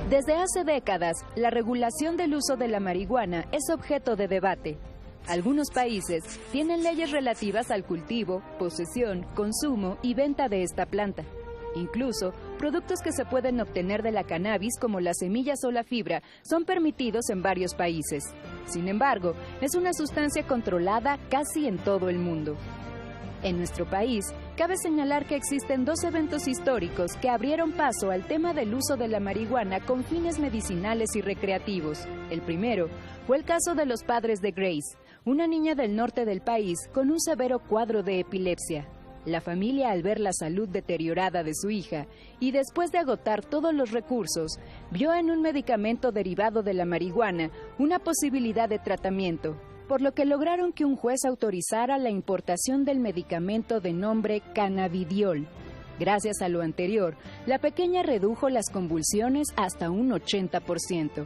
Desde hace décadas, la regulación del uso de la marihuana es objeto de debate. Algunos países tienen leyes relativas al cultivo, posesión, consumo y venta de esta planta. Incluso, productos que se pueden obtener de la cannabis, como las semillas o la fibra, son permitidos en varios países. Sin embargo, es una sustancia controlada casi en todo el mundo. En nuestro país, cabe señalar que existen dos eventos históricos que abrieron paso al tema del uso de la marihuana con fines medicinales y recreativos. El primero fue el caso de los padres de Grace, una niña del norte del país con un severo cuadro de epilepsia. La familia, al ver la salud deteriorada de su hija y después de agotar todos los recursos, vio en un medicamento derivado de la marihuana una posibilidad de tratamiento, por lo que lograron que un juez autorizara la importación del medicamento de nombre cannabidiol. Gracias a lo anterior, la pequeña redujo las convulsiones hasta un 80%.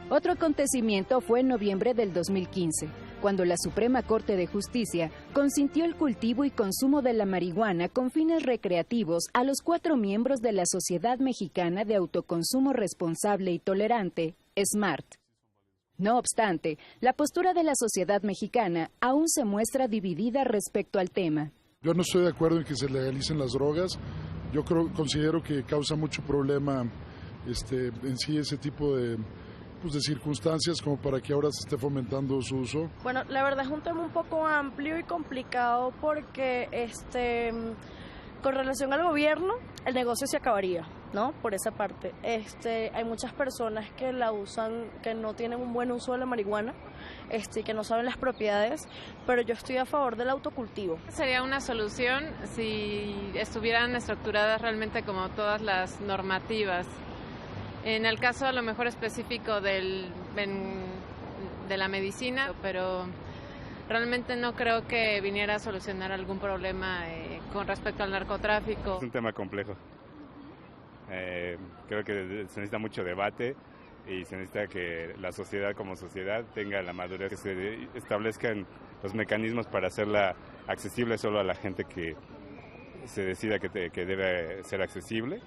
Otro acontecimiento fue en noviembre del 2015, cuando la Suprema Corte de Justicia consintió el cultivo y consumo de la marihuana con fines recreativos a los 4 miembros de la Sociedad Mexicana de Autoconsumo Responsable y Tolerante, SMART. No obstante, la postura de la sociedad mexicana aún se muestra dividida respecto al tema. Yo no estoy de acuerdo en que se legalicen las drogas. Yo considero que causa mucho problema en sí ese tipo de circunstancias como para que ahora se esté fomentando su uso. Bueno, la verdad es un tema un poco amplio y complicado porque con relación al gobierno, el negocio se acabaría, ¿no? Por esa parte. Hay muchas personas que la usan, que no tienen un buen uso de la marihuana, que no saben las propiedades, pero yo estoy a favor del autocultivo. Sería una solución si estuvieran estructuradas realmente como todas las normativas. En el caso a lo mejor específico de la medicina, pero realmente no creo que viniera a solucionar algún problema con respecto al narcotráfico. Es un tema complejo. Creo que se necesita mucho debate y se necesita que la sociedad como sociedad tenga la madurez, que se establezcan los mecanismos para hacerla accesible solo a la gente que se decida que debe ser accesible.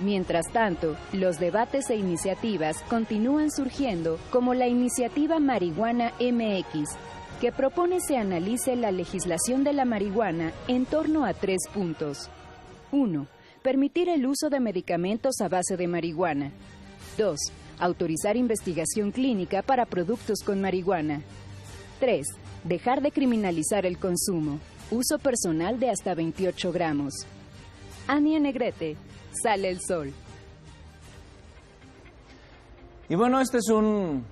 Mientras tanto, los debates e iniciativas continúan surgiendo, como la iniciativa Marihuana MX, que propone se analice la legislación de la marihuana en torno a 3 puntos. 1. Permitir el uso de medicamentos a base de marihuana. 2. Autorizar investigación clínica para productos con marihuana. 3. Dejar de criminalizar el consumo. Uso personal de hasta 28 gramos. Ania Negrete, Sale el Sol. Y bueno, este es un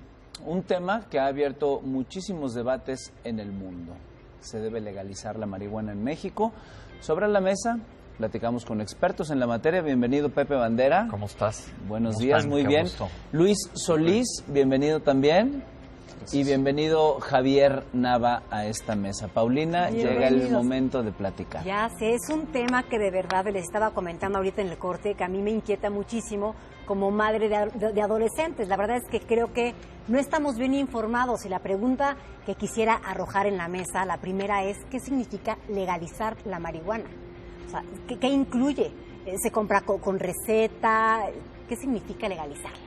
tema que ha abierto muchísimos debates en el mundo. ¿Se debe legalizar la marihuana en México? Sobre la mesa, platicamos con expertos en la materia. Bienvenido, Pepe Bandera. ¿Cómo estás? Buenos días, muy bien. Gusto. Luis Solís, bienvenido también. Y bienvenido Javier Nava a esta mesa. Paulina, llega el momento de platicar. Ya sé, es un tema que de verdad les estaba comentando ahorita en el corte, que a mí me inquieta muchísimo como madre de adolescentes. La verdad es que creo que no estamos bien informados y la pregunta que quisiera arrojar en la mesa, la primera es, ¿qué significa legalizar la marihuana? O sea, ¿qué incluye? ¿Se compra con receta? ¿Qué significa legalizarla?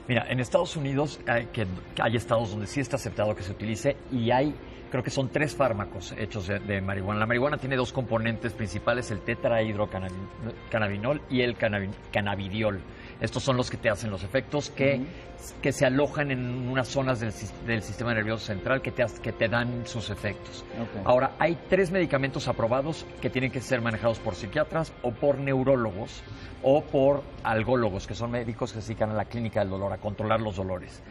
Mira, en Estados Unidos hay estados donde sí está aceptado que se utilice y creo que son 3 fármacos hechos de marihuana. La marihuana tiene 2 componentes principales, el tetrahidrocannabinol y el cannabidiol. Estos son los que te hacen los efectos que se alojan en unas zonas del sistema nervioso central que te dan sus efectos. Okay. Ahora, hay 3 medicamentos aprobados que tienen que ser manejados por psiquiatras o por neurólogos o por algólogos, que son médicos que se dedican a la clínica del dolor, a controlar los dolores.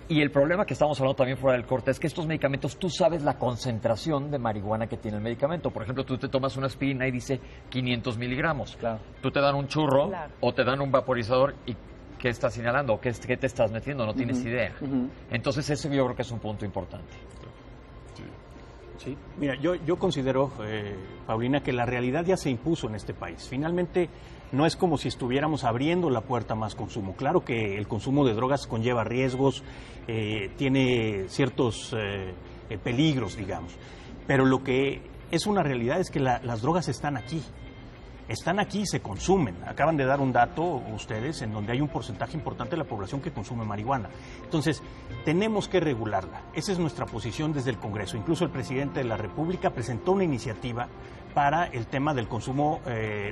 Y el problema que estamos hablando también fuera del corte es que estos medicamentos, tú sabes la concentración de marihuana que tiene el medicamento. Por ejemplo, tú te tomas una aspirina y dice 500 miligramos. Claro. Tú te dan un churro o te dan un vaporizador y ¿qué estás inhalando? ¿Qué te estás metiendo? No tienes idea. Entonces, eso yo creo que es un punto importante. Sí, mira, yo considero, Paulina, que la realidad ya se impuso en este país. Finalmente, no es como si estuviéramos abriendo la puerta a más consumo. Claro que el consumo de drogas conlleva riesgos, tiene ciertos peligros, digamos. Pero lo que es una realidad es que las drogas están aquí. están aquí y se consumen. Acaban de dar un dato ustedes en donde hay un porcentaje importante de la población que consume marihuana. Entonces, tenemos que regularla. Esa es nuestra posición desde el Congreso. Incluso el presidente de la República presentó una iniciativa para el tema del consumo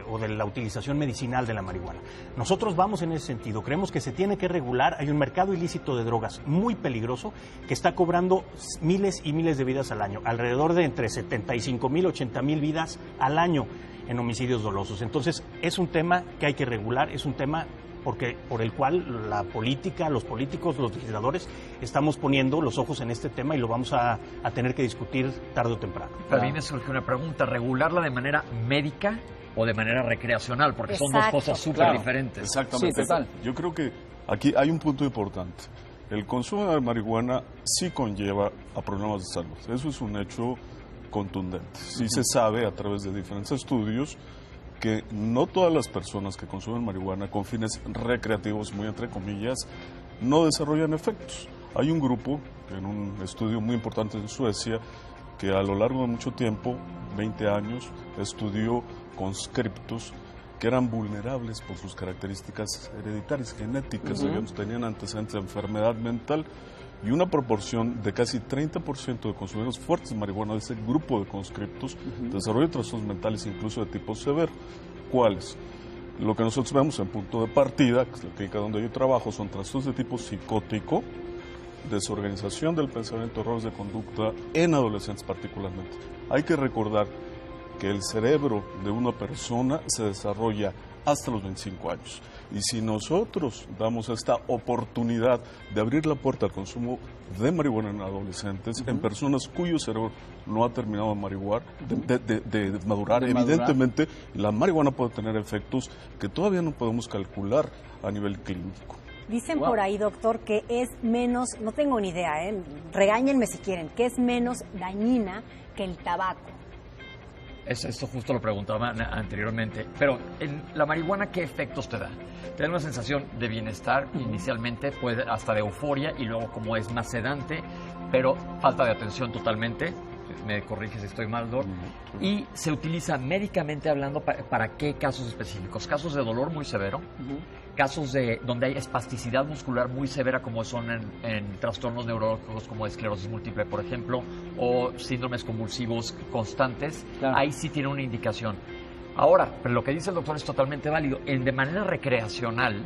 o de la utilización medicinal de la marihuana. Nosotros vamos en ese sentido. Creemos que se tiene que regular. Hay un mercado ilícito de drogas muy peligroso que está cobrando miles y miles de vidas al año. Alrededor de entre 75,000 y 80,000 vidas al año en homicidios dolosos. Entonces, es un tema que hay que regular, es un tema por el cual la política, los políticos, los legisladores estamos poniendo los ojos en este tema y lo vamos a tener que discutir tarde o temprano. Pero a mí me surge una pregunta, ¿regularla de manera médica o de manera recreacional? Porque son dos cosas súper diferentes. Exactamente. Sí, total. Yo creo que aquí hay un punto importante. El consumo de marihuana sí conlleva a problemas de salud. Eso es un hecho contundente. Sí se sabe a través de diferentes estudios que no todas las personas que consumen marihuana con fines recreativos, muy entre comillas, no desarrollan efectos. Hay un grupo, en un estudio muy importante en Suecia, que a lo largo de mucho tiempo, 20 años, estudió conscriptos que eran vulnerables por sus características hereditarias, genéticas, digamos, tenían antecedentes de enfermedad mental, y una proporción de casi 30% de consumidores fuertes de marihuana de ese grupo de conscriptos desarrollan trastornos mentales incluso de tipo severo. ¿Cuáles? Lo que nosotros vemos en punto de partida, que es la clínica donde yo trabajo, son trastornos de tipo psicótico, desorganización del pensamiento, errores de conducta en adolescentes particularmente. Hay que recordar que el cerebro de una persona se desarrolla hasta los 25 años. Y si nosotros damos esta oportunidad de abrir la puerta al consumo de marihuana en adolescentes, en personas cuyo cerebro no ha terminado de madurar, evidentemente la marihuana puede tener efectos que todavía no podemos calcular a nivel clínico. Dicen por ahí, doctor, que es menos, no tengo ni idea, regáñenme si quieren, que es menos dañina que el tabaco. Esto justo lo preguntaba anteriormente. Pero en la marihuana, ¿qué efectos te da? Te da una sensación de bienestar inicialmente, puede hasta de euforia, y luego como es más sedante, pero falta de atención totalmente. Me corrige si estoy mal, Dor. Y se utiliza médicamente hablando para qué casos específicos. Casos de dolor muy severo, casos de donde hay espasticidad muscular muy severa, como son en trastornos neurológicos como esclerosis múltiple, por ejemplo, o síndromes convulsivos constantes. Claro. Ahí sí tiene una indicación. Ahora, pero lo que dice el doctor es totalmente válido. De manera recreacional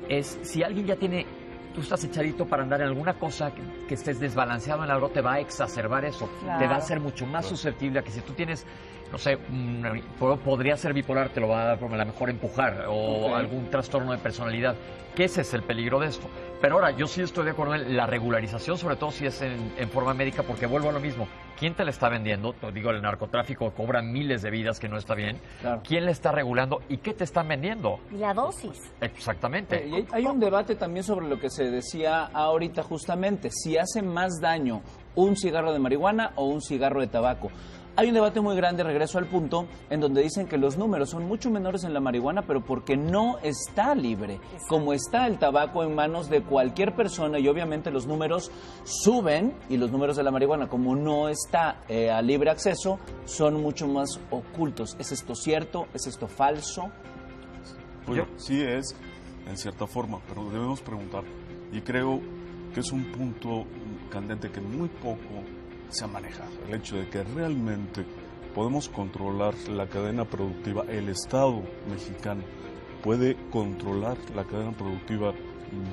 es si alguien ya tiene... Tú estás echadito para andar en alguna cosa que estés desbalanceado en algo, te va a exacerbar eso. Claro. Te va a hacer mucho más susceptible a que si tú tienes, no sé, podría ser bipolar, te lo va a dar a lo mejor empujar, o algún trastorno de personalidad. Que ese es el peligro de esto. Pero ahora, yo sí estoy de acuerdo en la regularización, sobre todo si es en forma médica, porque vuelvo a lo mismo. ¿Quién te la está vendiendo? Te digo, el narcotráfico cobra miles de vidas, que no está bien. Claro. ¿Quién le está regulando y qué te están vendiendo? Y la dosis. Exactamente. Y hay un debate también sobre lo que se decía ahorita justamente, si hace más daño un cigarro de marihuana o un cigarro de tabaco. Hay un debate muy grande, regreso al punto, en donde dicen que los números son mucho menores en la marihuana, pero porque no está libre. Exacto. Como está el tabaco en manos de cualquier persona, y obviamente los números suben, y los números de la marihuana, como no está a libre acceso, son mucho más ocultos. ¿Es esto cierto? ¿Es esto falso? Pues sí es, en cierta forma, pero debemos preguntar. Y creo que es un punto candente que muy poco se ha manejado, el hecho de que realmente podemos controlar la cadena productiva, el Estado mexicano puede controlar la cadena productiva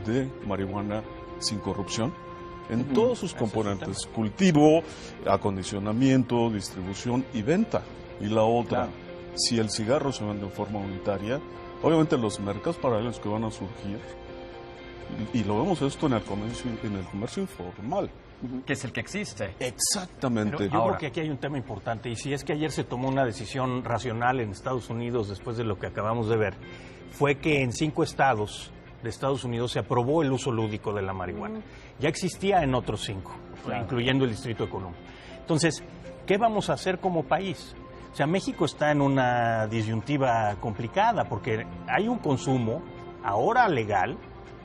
de marihuana sin corrupción en todos sus componentes, cultivo, acondicionamiento, distribución y venta. Y la otra, si el cigarro se vende en forma unitaria, obviamente los mercados paralelos que van a surgir, y lo vemos esto en el comercio informal, que es el que existe. Exactamente. Pero yo creo que aquí hay un tema importante, y si es que ayer se tomó una decisión racional en Estados Unidos después de lo que acabamos de ver, fue que en 5 estados de Estados Unidos se aprobó el uso lúdico de la marihuana. Ya existía en otros 5, incluyendo el Distrito de Columbia. Entonces, ¿qué vamos a hacer como país? O sea, México está en una disyuntiva complicada porque hay un consumo ahora legal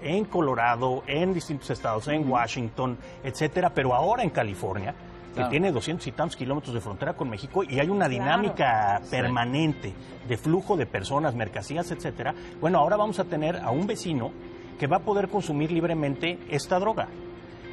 en Colorado, en distintos estados, en Washington, etcétera, pero ahora en California que tiene 200 y tantos kilómetros de frontera con México y hay una dinámica permanente de flujo de personas, mercancías, etcétera. Bueno, ahora vamos a tener a un vecino que va a poder consumir libremente esta droga.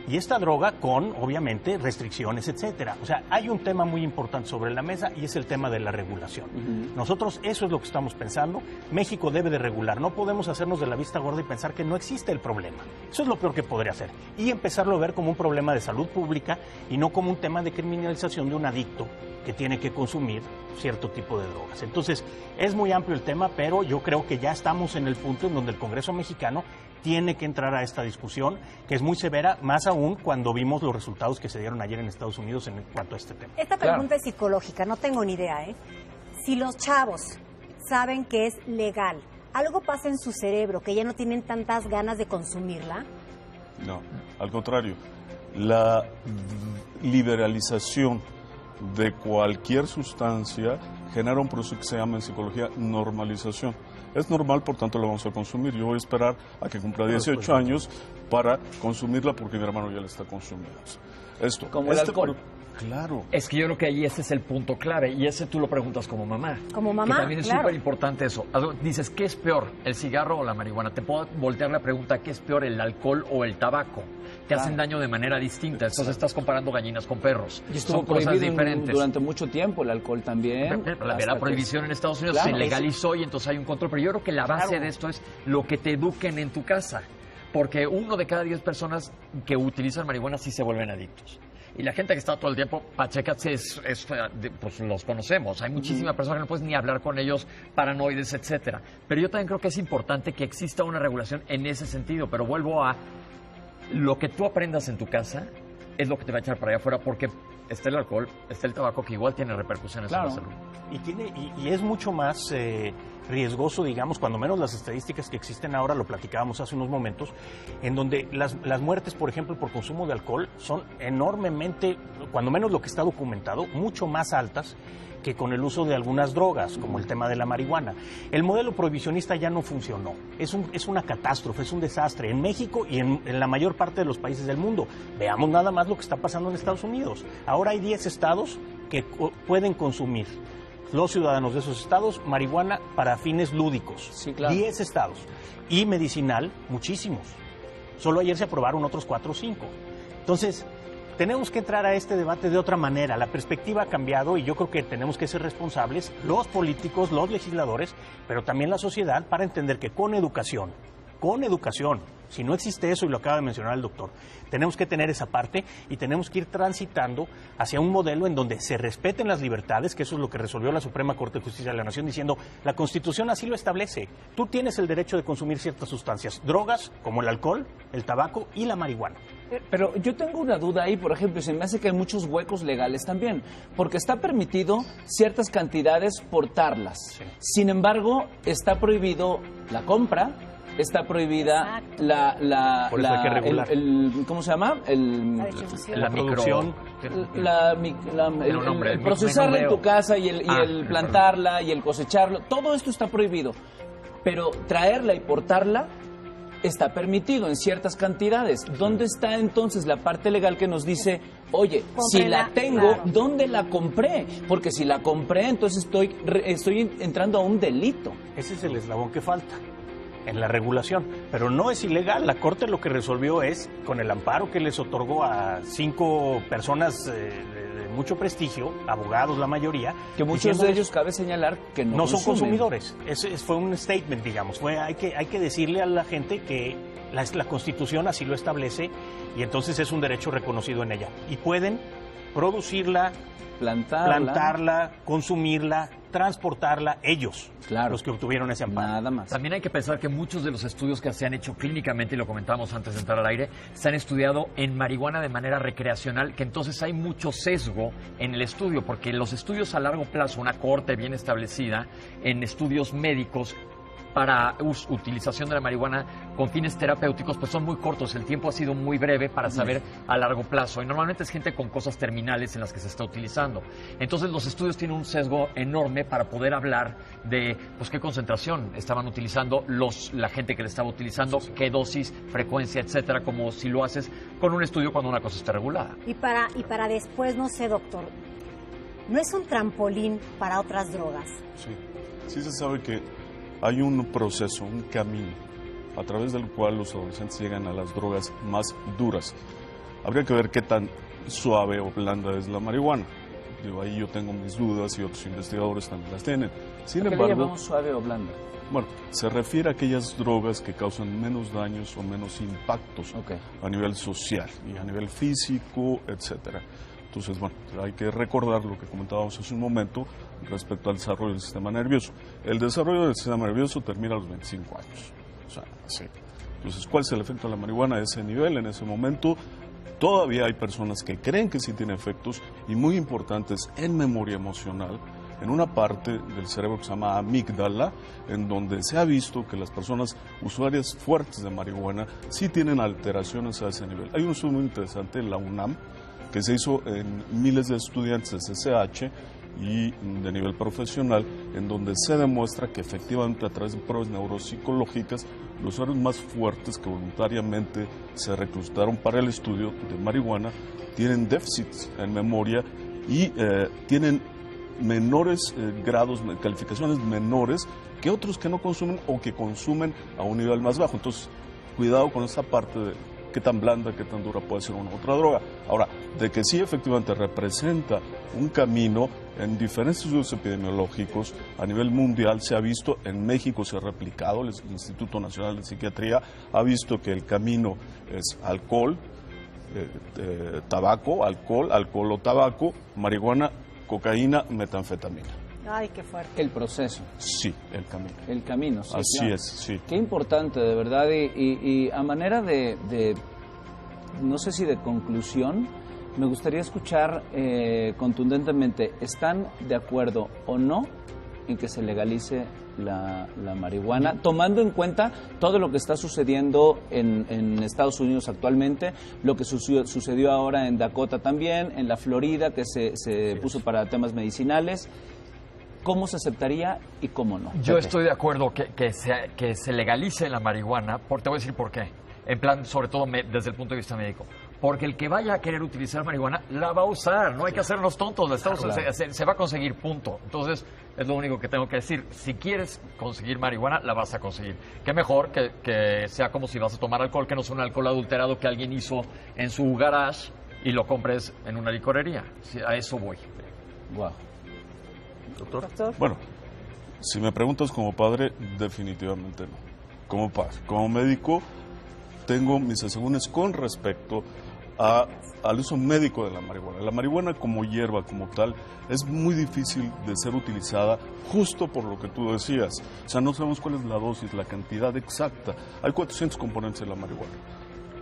Y esta droga con, obviamente, restricciones, etcétera. O sea, hay un tema muy importante sobre la mesa y es el tema de la regulación. Nosotros eso es lo que estamos pensando. México debe de regular. No podemos hacernos de la vista gorda y pensar que no existe el problema. Eso es lo peor que podría hacer. Y empezarlo a ver como un problema de salud pública y no como un tema de criminalización de un adicto que tiene que consumir cierto tipo de drogas. Entonces, es muy amplio el tema, pero yo creo que ya estamos en el punto en donde el Congreso mexicano tiene que entrar a esta discusión, que es muy severa, más aún cuando vimos los resultados que se dieron ayer en Estados Unidos en cuanto a este tema. Esta pregunta es psicológica, no tengo ni idea, ¿eh? Si los chavos saben que es legal, ¿algo pasa en su cerebro que ya no tienen tantas ganas de consumirla? No, al contrario. La liberalización de cualquier sustancia genera un proceso que se llama en psicología normalización. Es normal, por tanto la vamos a consumir. Yo voy a esperar a que cumpla 18 años para consumirla porque mi hermano ya la está consumiendo. Esto, como el alcohol. Claro. Es que yo creo que ahí ese es el punto clave y ese tú lo preguntas como mamá. Como mamá, que también es súper importante eso. Dices, ¿qué es peor, el cigarro o la marihuana? Te puedo voltear la pregunta, ¿qué es peor, el alcohol o el tabaco? Te hacen daño de manera distinta. Entonces estás comparando gallinas con perros. Y estuvo son cosas diferentes. Durante mucho tiempo el alcohol también. La prohibición en Estados Unidos se legalizó y entonces hay un control. Pero yo creo que la base de esto es lo que te eduquen en tu casa. Porque 1 de cada 10 personas que utilizan marihuana sí se vuelven adictos. Y la gente que está todo el tiempo pachecas pues los conocemos. Hay muchísimas personas que no puedes ni hablar con ellos, paranoides, etcétera. Pero yo también creo que es importante que exista una regulación en ese sentido. Pero vuelvo a lo que tú aprendas en tu casa es lo que te va a echar para allá afuera, porque está el alcohol, está el tabaco, que igual tiene repercusiones en la salud. Y es mucho más riesgoso, digamos, cuando menos las estadísticas que existen ahora, lo platicábamos hace unos momentos, en donde las muertes, por ejemplo, por consumo de alcohol son enormemente, cuando menos lo que está documentado, mucho más altas que con el uso de algunas drogas, como el tema de la marihuana. El modelo prohibicionista ya no funcionó. Es una catástrofe, es un desastre en México y en la mayor parte de los países del mundo. Veamos nada más lo que está pasando en Estados Unidos. Ahora hay 10 estados que pueden consumir, los ciudadanos de esos estados, marihuana para fines lúdicos. Sí, claro. 10 estados. Y medicinal, muchísimos. Solo ayer se aprobaron otros 4 o 5. Entonces, tenemos que entrar a este debate de otra manera. La perspectiva ha cambiado y yo creo que tenemos que ser responsables, los políticos, los legisladores, pero también la sociedad, para entender que con educación, si no existe eso, y lo acaba de mencionar el doctor, tenemos que tener esa parte y tenemos que ir transitando hacia un modelo en donde se respeten las libertades, que eso es lo que resolvió la Suprema Corte de Justicia de la Nación, diciendo, la Constitución así lo establece. Tú tienes el derecho de consumir ciertas sustancias, drogas como el alcohol, el tabaco y la marihuana. Pero yo tengo una duda ahí, por ejemplo, se me hace que hay muchos huecos legales también, porque está permitido ciertas cantidades portarlas. Sí. Sin embargo, está prohibido la compra, está prohibida Por eso hay que regular. ¿cómo se llama? La producción. El procesarla en tu casa y el plantarla y el cosecharlo, todo esto está prohibido. Pero traerla y portarla está permitido en ciertas cantidades. ¿Dónde está entonces la parte legal que nos dice, oye, si la tengo, ¿dónde la compré? Porque si la compré, entonces estoy entrando a un delito. Ese es el eslabón que falta en la regulación, pero no es ilegal. La Corte lo que resolvió es, con el amparo que les otorgó a 5 personas de mucho prestigio, abogados la mayoría, que muchos de ellos cabe señalar que no son consumidores. Fue un statement, digamos. Hay que decirle a la gente que la Constitución así lo establece y entonces es un derecho reconocido en ella. Y pueden producirla, plantarla, consumirla, transportarla ellos, los que obtuvieron ese amparo. Nada más. También hay que pensar que muchos de los estudios que se han hecho clínicamente, y lo comentábamos antes de entrar al aire, se han estudiado en marihuana de manera recreacional, que entonces hay mucho sesgo en el estudio, porque los estudios a largo plazo, una corte bien establecida en estudios médicos, para utilización de la marihuana con fines terapéuticos, pues son muy cortos. El tiempo ha sido muy breve para saber a largo plazo. Y normalmente es gente con cosas terminales en las que se está utilizando. Entonces los estudios tienen un sesgo enorme para poder hablar de pues qué concentración estaban utilizando la gente que le estaba utilizando, qué dosis, frecuencia, etcétera, como si lo haces con un estudio cuando una cosa está regulada. Y para después, no sé, doctor, ¿no es un trampolín para otras drogas? Sí se sabe que hay un proceso, un camino a través del cual los adolescentes llegan a las drogas más duras. Habría que ver qué tan suave o blanda es la marihuana. Digo, ahí yo tengo mis dudas y otros investigadores también las tienen. Sin ¿Qué embargo, le llamamos suave o blanda? Bueno, se refiere a aquellas drogas que causan menos daños o menos impactos a nivel social y a nivel físico, etcétera. Entonces, bueno, hay que recordar lo que comentábamos hace un momento respecto al desarrollo del sistema nervioso. El desarrollo del sistema nervioso termina a los 25 años. O sea, sí. Entonces, ¿cuál es el efecto de la marihuana a ese nivel, en ese momento? Todavía hay personas que creen que sí tiene efectos y muy importantes en memoria emocional, en una parte del cerebro que se llama amígdala, en donde se ha visto que las personas usuarias fuertes de marihuana sí tienen alteraciones a ese nivel. Hay un estudio muy interesante en la UNAM que se hizo en miles de estudiantes de CCH y de nivel profesional, en donde se demuestra que efectivamente a través de pruebas neuropsicológicas los usuarios más fuertes que voluntariamente se reclutaron para el estudio de marihuana tienen déficits en memoria y tienen menores grados, calificaciones menores que otros que no consumen o que consumen a un nivel más bajo. Entonces, cuidado con esa parte de qué tan blanda, qué tan dura puede ser una otra droga. Ahora, de que sí efectivamente representa un camino en diferentes estudios epidemiológicos a nivel mundial, se ha visto, en México se ha replicado, el Instituto Nacional de Psiquiatría ha visto que el camino es alcohol, tabaco, alcohol o tabaco, marihuana, cocaína, metanfetamina. Ay, qué fuerte. El proceso. Sí, el camino. El camino, sí. Así claro. es, sí. Qué importante, de verdad. Y a manera de, no sé si de conclusión, me gustaría escuchar contundentemente, ¿están de acuerdo o no en que se legalice la marihuana, tomando en cuenta todo lo que está sucediendo en Estados Unidos actualmente, lo que sucedió ahora en Dakota también, en la Florida, que se puso para temas medicinales? ¿Cómo se aceptaría y cómo no? Yo estoy de acuerdo que se legalice la marihuana, te voy a decir por qué. En plan, sobre todo desde el punto de vista médico. Porque el que vaya a querer utilizar marihuana, la va a usar. No hay que hacernos tontos. Se va a conseguir, punto. Entonces, es lo único que tengo que decir. Si quieres conseguir marihuana, la vas a conseguir. Qué mejor que sea como si vas a tomar alcohol, que no sea un alcohol adulterado que alguien hizo en su garage y lo compres en una licorería. Sí, a eso voy. Wow. ¿Doctor? Bueno, si me preguntas como padre, definitivamente no. Como padre, como médico, tengo mis asegúnes con respecto al uso médico de la marihuana. La marihuana como hierba, como tal, es muy difícil de ser utilizada justo por lo que tú decías. O sea, no sabemos cuál es la dosis, la cantidad exacta. Hay 400 componentes de la marihuana,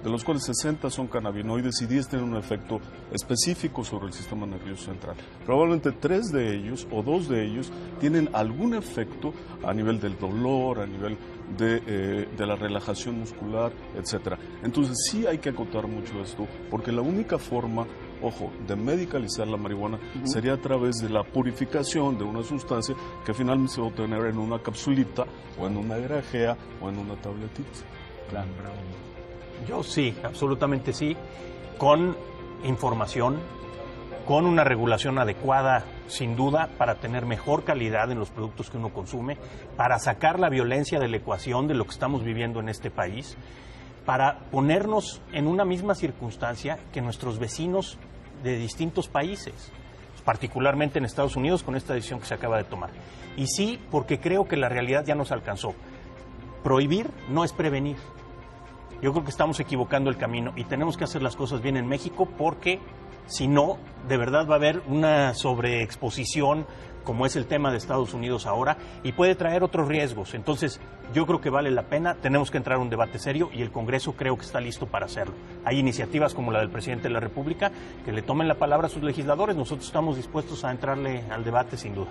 de los cuales 60 son cannabinoides y 10 tienen un efecto específico sobre el sistema nervioso central. Probablemente 3 de ellos o 2 de ellos tienen algún efecto a nivel del dolor, a nivel de la relajación muscular, etcétera. Entonces sí hay que acotar mucho esto, porque la única forma, ojo, de medicalizar la marihuana sería a través de la purificación de una sustancia que finalmente se va a obtener en una capsulita o en una grajea o en una tabletita. Claro. Yo sí, absolutamente sí, con información, con una regulación adecuada, sin duda, para tener mejor calidad en los productos que uno consume, para sacar la violencia de la ecuación de lo que estamos viviendo en este país, para ponernos en una misma circunstancia que nuestros vecinos de distintos países, particularmente en Estados Unidos con esta decisión que se acaba de tomar. Y sí, porque creo que la realidad ya nos alcanzó. Prohibir no es prevenir. Yo creo que estamos equivocando el camino y tenemos que hacer las cosas bien en México, porque si no, de verdad va a haber una sobreexposición, como es el tema de Estados Unidos ahora, y puede traer otros riesgos. Entonces, yo creo que vale la pena, tenemos que entrar a un debate serio y el Congreso creo que está listo para hacerlo. Hay iniciativas como la del presidente de la República, que le tomen la palabra a sus legisladores. Nosotros estamos dispuestos a entrarle al debate sin duda.